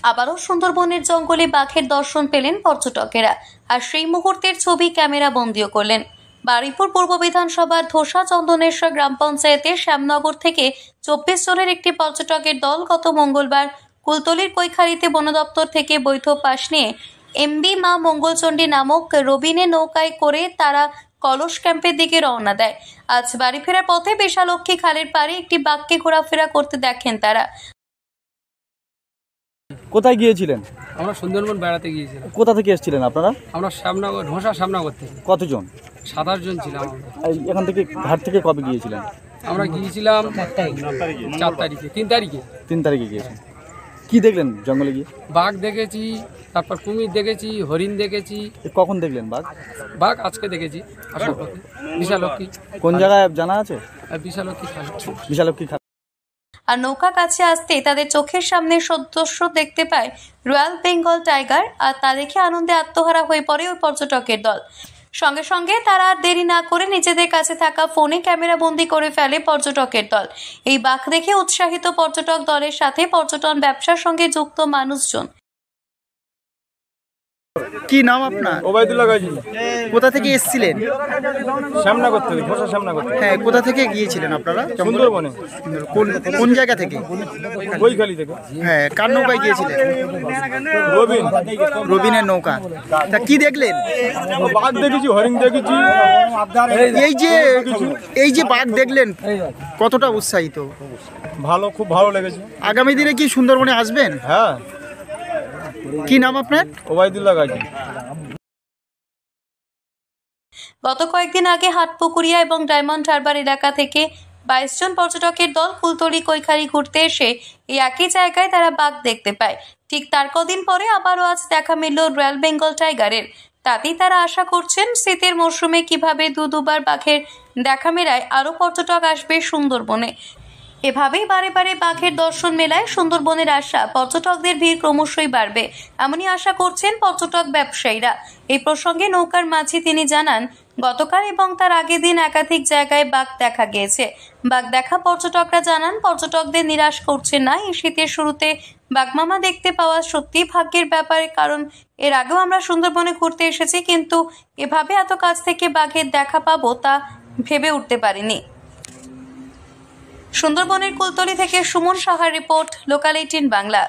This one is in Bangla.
আবারও সুন্দরবনের জঙ্গলে বাঘের দর্শন পেলেন পর্যটকেরা, আর সেই মুহূর্তের ছবি ক্যামেরা বন্দিও করলেন। বারুইপুর পূর্ব বিধানসভার ধোসা চন্দনেশ্বর গ্রাম পঞ্চায়েতের শ্যামনগর থেকে 24 জনের একটি পর্যটকের দল গত মঙ্গলবার কুলতলির কৈখালীতে বন দপ্তর থেকে বৈধ পাস নিয়ে এমবি মা মঙ্গলচণ্ডী নামক রবিনে নৌকায় করে তারা কলস ক্যাম্পের দিকে রওনা দেয়। আজ বাড়ি ফেরার পথে বিশালক্ষী খালের পাড়ে একটি বাঘকে ঘোরাফেরা করতে দেখেন তারা। কোথায় গিয়েছিলেন? আমরা সুন্দরবন বেড়াতে গিয়েছিলাম। কোথা থেকে এসেছিলেন আপনারা? আমরা শ্যামনগর, ধোসা শ্যামনগর থেকে। কতজন? 27 জন ছিলাম। এখান থেকে ঘাট থেকে কবে গিয়েছিলেন? আমরা গিয়েছিলাম 4 তারিখে, 3 তারিখে। 3 তারিখে গিয়েছেন। কি দেখলেন জঙ্গলে গিয়ে? বাঘ দেখেছি, তারপর কুমির দেখেছি, হরিণ দেখেছি। কখন দেখলেন বাঘ? বাঘ আজকে দেখেছি আসার পথে। বিশালক্ষী। কোন জায়গায় জানা আছে? বিশালক্ষী খাল। বিশালক্ষী খাল। আর নৌকা কাছে আসতে তাদের চোখের সামনে সদস্য দেখতে পায় রয়্যাল বেঙ্গল টাইগার, আর তা দেখে আনন্দে আত্মহারা হয়ে পড়ে ওই পর্যটকের দল। সঙ্গে সঙ্গে তারা আর দেরি না করে নিজেদের কাছে থাকা ফোনে ক্যামেরা বন্দি করে ফেলে পর্যটকের দল। এই বাঘ দেখে উৎসাহিত পর্যটক দলের সাথে পর্যটন ব্যবসার সঙ্গে যুক্ত মানুষজন। কি নাম আপনার? ওবায়দুল্লাহ গাজী। কোথা থেকে এসেছিলেন? শ্যামনগর থেকে, ধোসা শ্যামনগর থেকে। হ্যাঁ, কোথা থেকে গিয়েছিলেন আপনারা? সুন্দরবনে। কোন জায়গা থেকে? কৈখালী থেকে। হ্যাঁ, কার নৌকায় গিয়েছিলেন? রবিন। রবিনের নৌকা। তা কি দেখলেন? বাঘ দেখেছি, হরিণ দেখেছি। এই যে বাঘ দেখলেন, কতটা উৎসাহিত? ভালো, খুব ভালো লেগেছে। আগামী দিনে কি সুন্দরবনে আসবেন? হ্যাঁ। কি নাম আপনার? ওবায়দুল্লাহ গাজী। গত কয়েকদিন আগে হাটপুকুরিয়া এবং ডায়মন্ড হারবার এলাকা থেকে 22 জন পর্যটকের দল কুলতলি কৈখালী ঘুরতে এসে এই একই জায়গায় তারা বাঘ দেখতে পায়। ঠিক তার কদিন পরে আবারও আজ দেখা মিলল রয়্যাল বেঙ্গল টাইগারের। তাতেই তারা আশা করছেন শীতের মরশুমে কিভাবে দুবার বাঘের দেখা মেলায় আরও পর্যটক আসবে সুন্দরবনে। এভাবেই বারে বারে বাঘের দর্শন মেলায় সুন্দরবনের আশা পর্যটকদের ভিড় ক্রমশই বাড়বে, এমনই আশা করছেন পর্যটক ব্যবসায়ীরা। এই প্রসঙ্গে নৌকার মাঝি তিনি জানান, গতকাল এবং তার আগের দিন একাধিক জায়গায় বাঘ দেখা গিয়েছে। বাঘ দেখা পর্যটকরা জানান পর্যটকদের নিরাশ করছে না। এই শীতের শুরুতে বাঘমামা দেখতে পাওয়া সত্যি ভাগ্যের ব্যাপার, কারণ এর আগেও আমরা সুন্দরবনে ঘুরতে এসেছি, কিন্তু এভাবে এত কাছ থেকে বাঘের দেখা পাবো তা ভেবে উঠতে পারিনি। সুন্দরবনের কুলতলি থেকে সুমন সাহার রিপোর্ট, লোকাল 18 বাংলা।